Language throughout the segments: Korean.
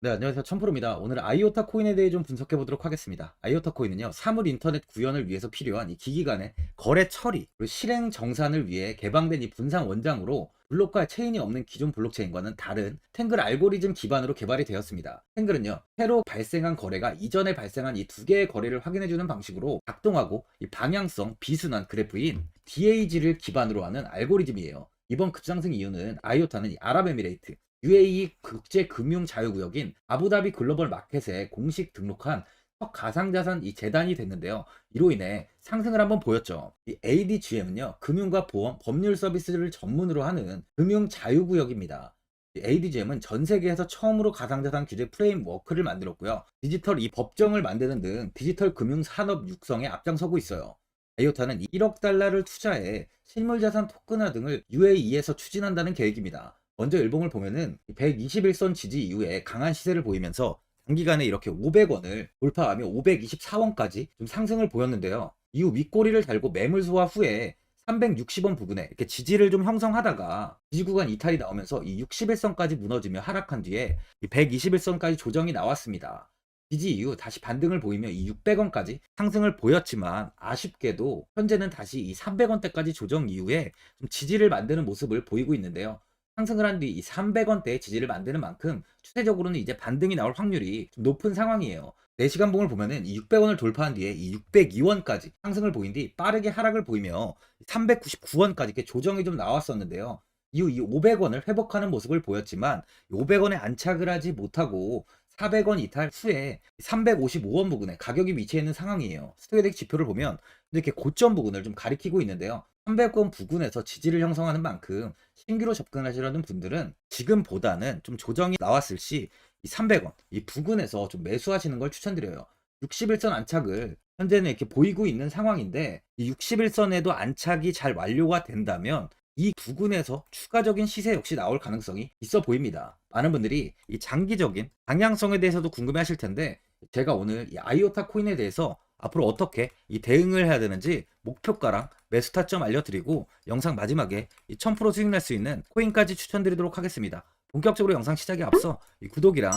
네, 안녕하세요. 천프로입니다. 오늘 아이오타 코인에 대해 좀 분석해 보도록 하겠습니다. 아이오타 코인은요, 사물 인터넷 구현을 위해서 필요한 이 기기 간의 거래 처리, 그리고 실행 정산을 위해 개방된 이 분산 원장으로 블록과 체인이 없는 기존 블록체인과는 다른 탱글 알고리즘 기반으로 개발이 되었습니다. 탱글은요, 새로 발생한 거래가 이전에 발생한 이 두 개의 거래를 확인해주는 방식으로 작동하고 이 방향성 비순환 그래프인 DAG를 기반으로 하는 알고리즘이에요. 이번 급상승 이유는 아이오타는 이 아랍에미레이트, UAE 국제금융자유구역인 아부다비 글로벌 마켓에 공식 등록한 첫 가상자산 이 재단이 됐는데요. 이로 인해 상승을 한번 보였죠. 이 ADGM은요, 금융과 보험, 법률 서비스를 전문으로 하는 금융자유구역입니다. ADGM은 전 세계에서 처음으로 가상자산 규제 프레임워크를 만들었고요. 디지털 이 법정을 만드는 등 디지털 금융 산업 육성에 앞장서고 있어요. 아이오타는 1억 달러를 투자해 실물자산 토큰화 등을 UAE에서 추진한다는 계획입니다. 먼저 일봉을 보면은 121선 지지 이후에 강한 시세를 보이면서 단기간에 이렇게 500원을 돌파하며 524원까지 좀 상승을 보였는데요. 이후 윗꼬리를 달고 매물 소화 후에 360원 부근에 이렇게 지지를 좀 형성하다가 지지 구간 이탈이 나오면서 이 61선까지 무너지며 하락한 뒤에 이 121선까지 조정이 나왔습니다. 지지 이후 다시 반등을 보이며 이 600원까지 상승을 보였지만 아쉽게도 현재는 다시 이 300원대까지 조정 이후에 좀 지지를 만드는 모습을 보이고 있는데요. 상승을 한 뒤 이 300원대의 지지를 만드는 만큼 추세적으로는 이제 반등이 나올 확률이 좀 높은 상황이에요. 4시간 봉을 보면은 이 600원을 돌파한 뒤에 이 602원까지 상승을 보인 뒤 빠르게 하락을 보이며 399원까지 이렇게 조정이 좀 나왔었는데요. 이후 이 500원을 회복하는 모습을 보였지만 500원에 안착을 하지 못하고 400원 이탈 후에 355원 부근에 가격이 위치해 있는 상황이에요. 스토캐릭 지표를 보면 이렇게 고점 부근을 좀 가리키고 있는데요. 300원 부근에서 지지를 형성하는 만큼 신규로 접근하시려는 분들은 지금보다는 좀 조정이 나왔을 시 이 300원 이 부근에서 좀 매수하시는 걸 추천드려요. 61선 안착을 현재는 이렇게 보이고 있는 상황인데 이 61선에도 안착이 잘 완료가 된다면 이 부근에서 추가적인 시세 역시 나올 가능성이 있어 보입니다. 많은 분들이 이 장기적인 방향성에 대해서도 궁금해 하실 텐데 제가 오늘 이 아이오타 코인에 대해서 앞으로 어떻게 이 대응을 해야 되는지 목표가랑 매수 타점 알려드리고 영상 마지막에 이 1000% 수익 날 수 있는 코인까지 추천드리도록 하겠습니다. 본격적으로 영상 시작에 앞서 이 구독이랑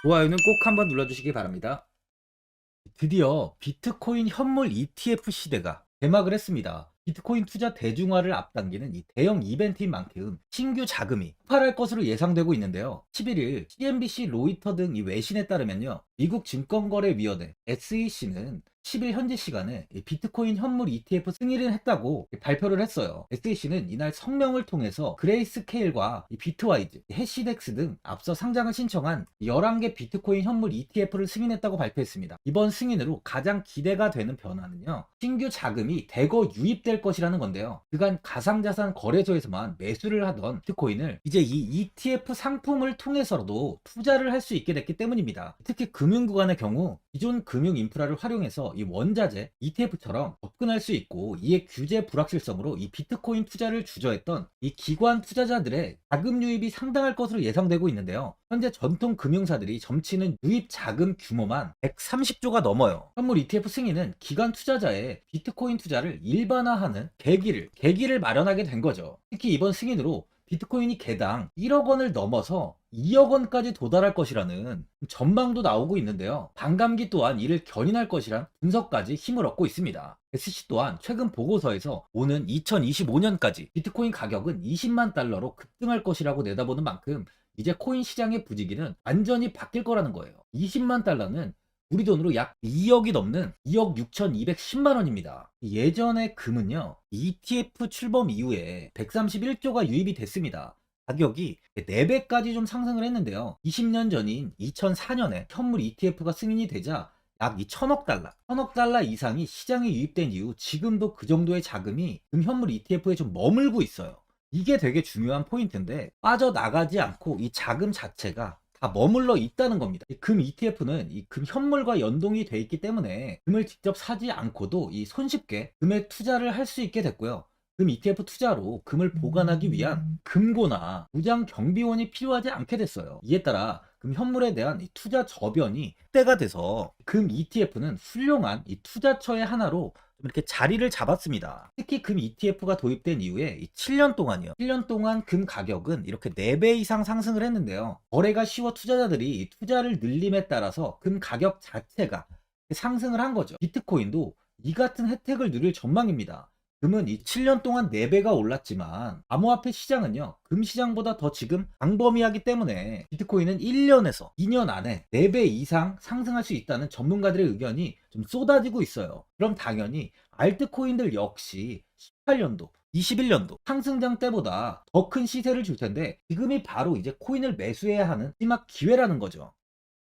좋아요는 꼭 한번 눌러주시기 바랍니다. 드디어 비트코인 현물 ETF 시대가 개막을 했습니다. 비트코인 투자 대중화를 앞당기는 이 대형 이벤트인 만큼 신규 자금이 폭발할 것으로 예상되고 있는데요. 11일 CNBC, 로이터 등 이 외신에 따르면요. 미국 증권거래위원회 SEC는 10일 현지 시간에 비트코인 현물 ETF 승인을 했다고 발표를 했어요. SEC는 이날 성명을 통해서 그레이스케일과 비트와이즈, 해시덱스 등 앞서 상장을 신청한 11개 비트코인 현물 ETF를 승인했다고 발표했습니다. 이번 승인으로 가장 기대가 되는 변화는요. 신규 자금이 대거 유입될 것이라는 건데요. 그간 가상자산 거래소에서만 매수를 하던 비트코인을 이제 이 ETF 상품을 통해서도 투자를 할 수 있게 됐기 때문입니다. 특히 금융구간의 경우 기존 금융 인프라를 활용해서 이 원자재 ETF처럼 접근할 수 있고 이에 규제 불확실성으로 이 비트코인 투자를 주저했던 이 기관 투자자들의 자금 유입이 상당할 것으로 예상되고 있는데요. 현재 전통 금융사들이 점치는 유입 자금 규모만 130조가 넘어요. 현물 ETF 승인은 기관 투자자의 비트코인 투자를 일반화하는 계기를 마련하게 된 거죠. 특히 이번 승인으로 비트코인이 개당 1억 원을 넘어서 2억 원까지 도달할 것이라는 전망도 나오고 있는데요. 반감기 또한 이를 견인할 것이란 분석까지 힘을 얻고 있습니다. SC 또한 최근 보고서에서 오는 2025년까지 비트코인 가격은 20만 달러로 급등할 것이라고 내다보는 만큼 이제 코인 시장의 부지기는 완전히 바뀔 거라는 거예요. 20만 달러는 우리 돈으로 약 2억이 넘는 2억 6,210만 원입니다. 예전의 금은요, ETF 출범 이후에 131조가 유입이 됐습니다. 가격이 4배까지 좀 상승을 했는데요. 20년 전인 2004년에 현물 ETF가 승인이 되자 약 2천억 달러, 1천억 달러 이상이 시장에 유입된 이후 지금도 그 정도의 자금이 금현물 ETF에 좀 머물고 있어요. 이게 되게 중요한 포인트인데 빠져나가지 않고 이 자금 자체가 다 머물러 있다는 겁니다. 금 ETF는 이 금 현물과 연동이 돼 있기 때문에 금을 직접 사지 않고도 이 손쉽게 금에 투자를 할 수 있게 됐고요. 금 ETF 투자로 금을 보관하기 위한 금고나 무장 경비원이 필요하지 않게 됐어요. 이에 따라 금 현물에 대한 이 투자 저변이 확대가 돼서 금 ETF는 훌륭한 이 투자처의 하나로 좀 이렇게 자리를 잡았습니다. 특히 금 ETF가 도입된 이후에 이 7년 동안이요. 7년 동안 금 가격은 이렇게 4배 이상 상승을 했는데요. 거래가 쉬워 투자자들이 이 투자를 늘림에 따라서 금 가격 자체가 상승을 한 거죠. 비트코인도 이 같은 혜택을 누릴 전망입니다. 금은 이 7년 동안 4배가 올랐지만 암호화폐 시장은요, 금 시장보다 더 지금 광범위하기 때문에 비트코인은 1년에서 2년 안에 4배 이상 상승할 수 있다는 전문가들의 의견이 좀 쏟아지고 있어요. 그럼 당연히 알트코인들 역시 18년도 21년도 상승장 때보다 더 큰 시세를 줄 텐데, 지금이 바로 이제 코인을 매수해야 하는 마지막 기회라는 거죠.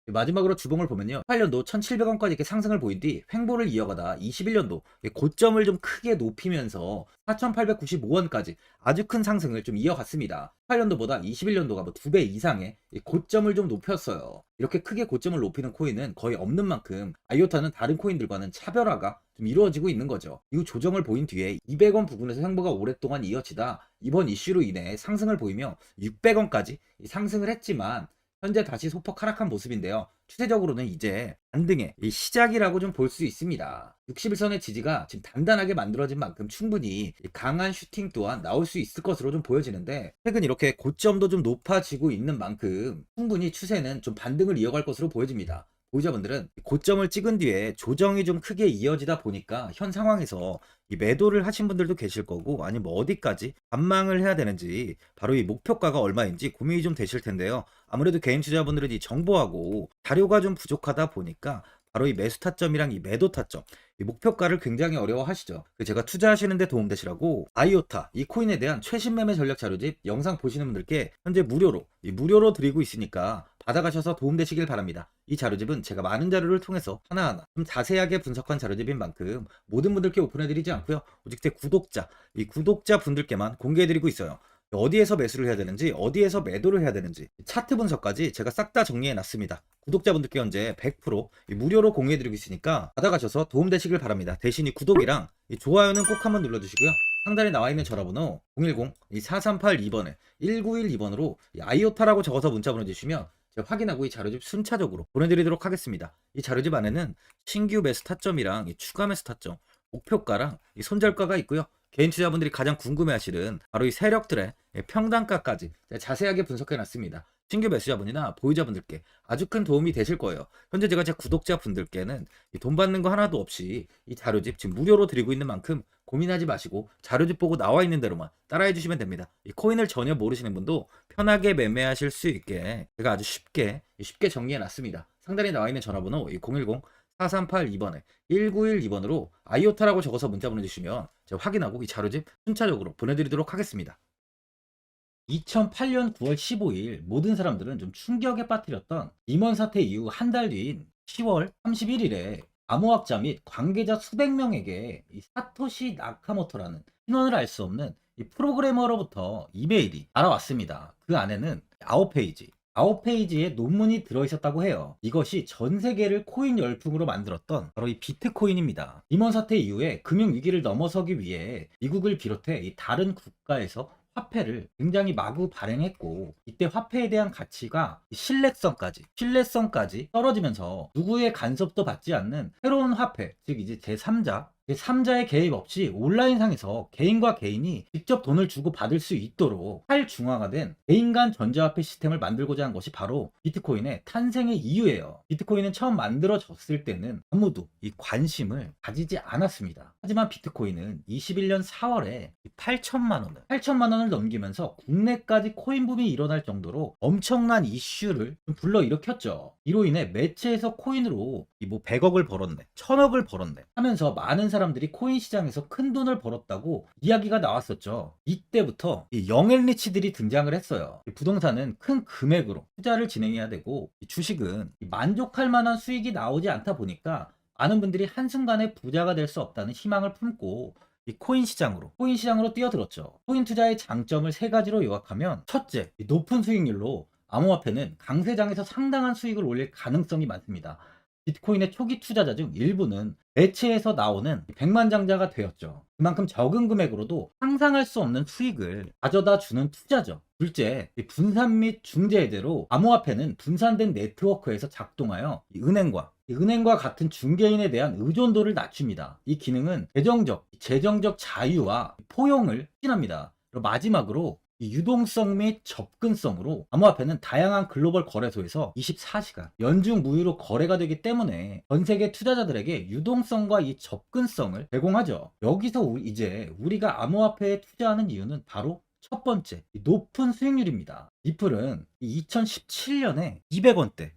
마지막으로 주봉을 보면요, 18년도 1700원까지 이렇게 상승을 보인 뒤 횡보를 이어가다 21년도 고점을 좀 크게 높이면서 4895원까지 아주 큰 상승을 좀 이어갔습니다. 18년도보다 21년도가 뭐 2배 이상의 고점을 좀 높였어요. 이렇게 크게 고점을 높이는 코인은 거의 없는 만큼 아이오타는 다른 코인들과는 차별화가 좀 이루어지고 있는 거죠. 이후 조정을 보인 뒤에 200원 부근에서 횡보가 오랫동안 이어지다 이번 이슈로 인해 상승을 보이며 600원까지 상승을 했지만 현재 다시 소폭 하락한 모습인데요. 추세적으로는 이제 반등의 시작이라고 좀 볼 수 있습니다. 61선의 지지가 지금 단단하게 만들어진 만큼 충분히 강한 슈팅 또한 나올 수 있을 것으로 좀 보여지는데, 최근 이렇게 고점도 좀 높아지고 있는 만큼 충분히 추세는 좀 반등을 이어갈 것으로 보여집니다. 보유자분들은 고점을 찍은 뒤에 조정이 좀 크게 이어지다 보니까 현 상황에서 이 매도를 하신 분들도 계실 거고, 아니면 뭐 어디까지 관망을 해야 되는지, 바로 이 목표가가 얼마인지 고민이 좀 되실 텐데요. 아무래도 개인 투자분들은 이 정보하고 자료가 좀 부족하다 보니까 바로 이 매수 타점이랑 이 매도 타점, 이 목표가를 굉장히 어려워하시죠. 제가 투자하시는데 도움되시라고 아이오타 이 코인에 대한 최신 매매 전략 자료집 영상 보시는 분들께 현재 무료로 드리고 있으니까 받아가셔서 도움되시길 바랍니다. 이 자료집은 제가 많은 자료를 통해서 하나하나 좀 자세하게 분석한 자료집인 만큼 모든 분들께 오픈해드리지 않고요, 오직 제 이 구독자 분들께만 공개해드리고 있어요. 어디에서 매수를 해야 되는지, 어디에서 매도를 해야 되는지 차트 분석까지 제가 싹 다 정리해 놨습니다. 구독자분들께 현재 100% 무료로 공유해드리고 있으니까 받아가셔서 도움되시길 바랍니다. 대신 이 구독이랑 이 좋아요는 꼭 한번 눌러주시고요, 상단에 나와 있는 전화번호 010-4382번에 1912번으로 아이오타라고 적어서 문자 보내주시면 제가 확인하고 이 자료집 순차적으로 보내드리도록 하겠습니다. 이 자료집 안에는 신규 매수 타점이랑 이 추가 매수 타점, 목표가랑 이 손절가가 있고요. 개인 투자분들이 가장 궁금해하시는 바로 이 세력들의 평단가까지 자세하게 분석해 놨습니다. 신규 매수자분이나 보유자분들께 아주 큰 도움이 되실 거예요. 현재 제가 제 구독자분들께는 돈 받는 거 하나도 없이 이 자료집 지금 무료로 드리고 있는 만큼 고민하지 마시고 자료집 보고 나와 있는 대로만 따라해 주시면 됩니다. 이 코인을 전혀 모르시는 분도 편하게 매매하실 수 있게 제가 아주 쉽게 정리해 놨습니다. 상단에 나와 있는 전화번호 010-4382번에 1912번으로 아이오타라고 적어서 문자 보내주시면 제가 확인하고 이 자료집 순차적으로 보내드리도록 하겠습니다. 2008년 9월 15일 모든 사람들은 좀 충격에 빠뜨렸던 리먼 사태 이후 한 달 뒤인 10월 31일에 암호학자 및 관계자 수백 명에게 이 사토시 나카모토라는 신원을 알 수 없는 이 프로그래머로부터 이메일이 알아왔습니다. 그 안에는 9페이지의 논문이 들어있었다고 해요. 이것이 전 세계를 코인 열풍으로 만들었던 바로 이 비트코인입니다. 리먼 사태 이후에 금융위기를 넘어서기 위해 미국을 비롯해 이 다른 국가에서 화폐를 굉장히 마구 발행했고, 이때 화폐에 대한 가치가 신뢰성까지 떨어지면서 누구의 간섭도 받지 않는 새로운 화폐, 즉 이제 제3자의 개입 없이 온라인상에서 개인과 개인이 직접 돈을 주고 받을 수 있도록 탈중앙화된 개인 간 전자화폐 시스템을 만들고자 한 것이 바로 비트코인의 탄생의 이유예요. 비트코인은 처음 만들어졌을 때는 아무도 이 관심을 가지지 않았습니다. 하지만 비트코인은 21년 4월에 8천만 원을 넘기면서 국내까지 코인 붐이 일어날 정도로 엄청난 이슈를 불러일으켰죠. 이로 인해 매체에서 코인으로 뭐 100억을 벌었네, 1000억을 벌었네 하면서 많은 사람들이 코인 시장에서 큰 돈을 벌었다고 이야기가 나왔었죠. 이때부터 이 영앤리치들이 등장을 했어요. 부동산은 큰 금액으로 투자를 진행해야 되고, 주식은 만족할 만한 수익이 나오지 않다 보니까 많은 분들이 한순간에 부자가 될 수 없다는 희망을 품고 이 코인 시장으로 뛰어들었죠. 코인 투자의 장점을 세 가지로 요약하면, 첫째, 높은 수익률로 암호화폐는 강세장에서 상당한 수익을 올릴 가능성이 많습니다. 비트코인의 초기 투자자 중 일부는 매체에서 나오는 백만장자가 되었죠. 그만큼 적은 금액으로도 상상할 수 없는 수익을 가져다 주는 투자죠. 둘째, 이 분산 및 중재대로 암호화폐는 분산된 네트워크에서 작동하여 이 은행과 같은 중개인에 대한 의존도를 낮춥니다. 이 기능은 재정적 자유와 포용을 추진합니다. 그리고 마지막으로 이 유동성 및 접근성으로 암호화폐는 다양한 글로벌 거래소에서 24시간 연중 무휴로 거래가 되기 때문에 전 세계 투자자들에게 유동성과 이 접근성을 제공하죠. 여기서 이제 우리가 암호화폐에 투자하는 이유는 바로 첫 번째, 이 높은 수익률입니다. 리플은 2017년에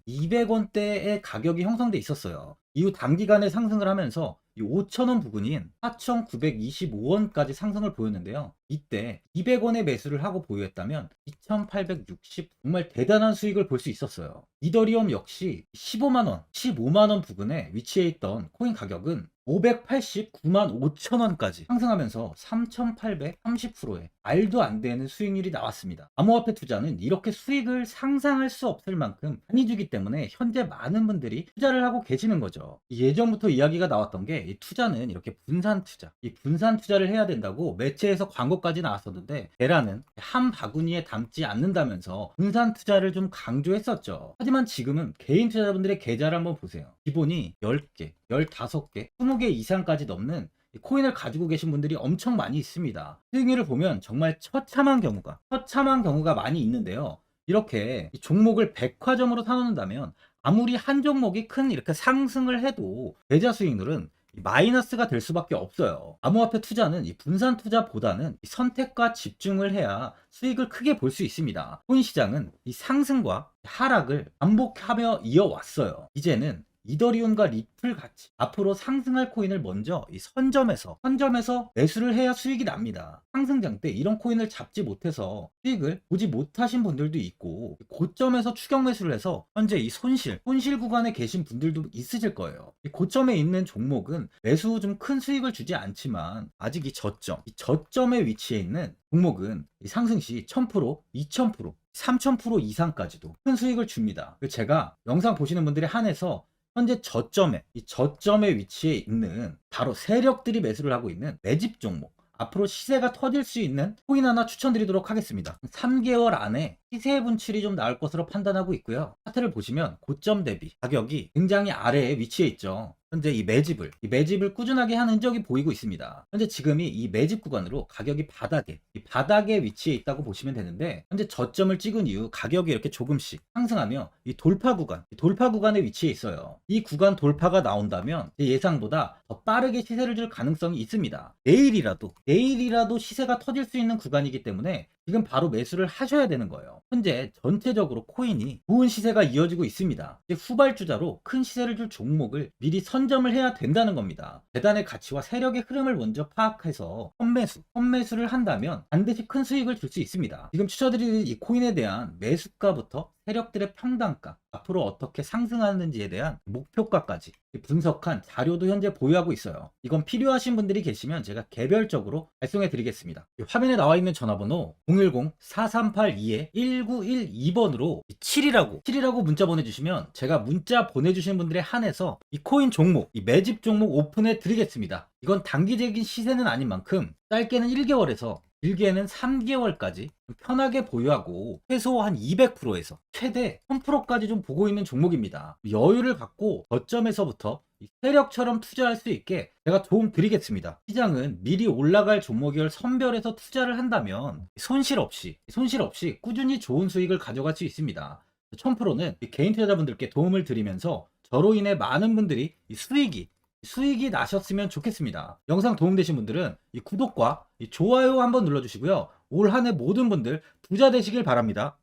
200원대의 가격이 형성돼 있었어요. 이후 단기간에 상승을 하면서 이 5,000원 부근인 4,925원까지 상승을 보였는데요. 이때 200원의 매수를 하고 보유했다면 2,860 정말 대단한 수익을 볼 수 있었어요. 이더리움 역시 15만원 부근에 위치해 있던 코인 가격은 589만 5천원까지 상승하면서 3,830%의 말도 안 되는 수익률이 나왔습니다. 암호화폐 투자는 이렇게 수익을 상상할 수 없을 만큼 많이 주기 때문에 현재 많은 분들이 투자를 하고 계시는 거죠. 예전부터 이야기가 나왔던 게 이 투자는 이렇게 이 분산 투자를 해야 된다고 매체에서 광고까지 나왔었는데 계란은 한 바구니에 담지 않는다면서 분산 투자를 좀 강조했었죠. 하지만 지금은 개인 투자자분들의 계좌를 한번 보세요. 기본이 10개, 15개, 20개 이상까지 넘는 코인을 가지고 계신 분들이 엄청 많이 있습니다. 수익률을 보면 정말 처참한 경우가 많이 있는데요. 이렇게 종목을 백화점으로 사놓는다면 아무리 한 종목이 큰 이렇게 상승을 해도 계좌 수익률은 마이너스가 될 수밖에 없어요. 암호화폐 투자는 이 분산 투자보다는 이 선택과 집중을 해야 수익을 크게 볼 수 있습니다. 코인 시장은 이 상승과 하락을 반복하며 이어왔어요. 이제는 이더리움과 리플 같이 앞으로 상승할 코인을 먼저 이 선점에서 매수를 해야 수익이 납니다. 상승장 때 이런 코인을 잡지 못해서 수익을 보지 못하신 분들도 있고 고점에서 추격 매수를 해서 현재 이 손실 구간에 계신 분들도 있으실 거예요. 이 고점에 있는 종목은 매수 후 좀 큰 수익을 주지 않지만 아직 이 저점에 위치해 있는 종목은 이 상승 시 1000%, 2000%, 3000% 이상까지도 큰 수익을 줍니다. 제가 영상 보시는 분들에 한해서 현재 저점에 위치해 있는 바로 세력들이 매수를 하고 있는 매집 종목, 앞으로 시세가 터질 수 있는 코인 하나 추천드리도록 하겠습니다. 3개월 안에 시세 분출이 좀 나올 것으로 판단하고 있고요. 차트를 보시면 고점 대비 가격이 굉장히 아래에 위치해 있죠. 현재 이 매집을 꾸준하게 한 흔적이 보이고 있습니다. 현재 지금이 이 매집 구간으로 가격이 바닥에 위치해 있다고 보시면 되는데, 현재 저점을 찍은 이후 가격이 이렇게 조금씩 상승하며 이 돌파 구간에 위치해 있어요. 이 구간 돌파가 나온다면 제 예상보다 더 빠르게 시세를 줄 가능성이 있습니다. 내일이라도 시세가 터질 수 있는 구간이기 때문에 지금 바로 매수를 하셔야 되는 거예요. 현재 전체적으로 코인이 좋은 시세가 이어지고 있습니다. 이제 후발주자로 큰 시세를 줄 종목을 미리 선점을 해야 된다는 겁니다. 재단의 가치와 세력의 흐름을 먼저 파악해서 선매수를 한다면 반드시 큰 수익을 줄 수 있습니다. 지금 추천드리는 이 코인에 대한 매수가부터 세력들의 평단가, 앞으로 어떻게 상승하는지에 대한 목표가까지 분석한 자료도 현재 보유하고 있어요. 이건 필요하신 분들이 계시면 제가 개별적으로 발송해 드리겠습니다. 화면에 나와 있는 전화번호 010-4382-1912번으로 7이라고 문자 보내주시면 제가 문자 보내주신 분들에 한해서 이 코인 종목, 이 매집 종목 오픈해 드리겠습니다. 이건 단기적인 시세는 아닌 만큼 짧게는 1개월에서 길게는 3개월까지 편하게 보유하고 최소 한 200%에서 최대 1000%까지 좀 보고 있는 종목입니다. 여유를 갖고 저점에서부터 세력처럼 투자할 수 있게 제가 도움 드리겠습니다. 시장은 미리 올라갈 종목을 선별해서 투자를 한다면 손실 없이 꾸준히 좋은 수익을 가져갈 수 있습니다. 1000%는 개인 투자자분들께 도움을 드리면서 저로 인해 많은 분들이 수익이 나셨으면 좋겠습니다. 영상 도움되신 분들은 이 구독과 이 좋아요 한번 눌러주시고요. 올 한 해 모든 분들 부자 되시길 바랍니다.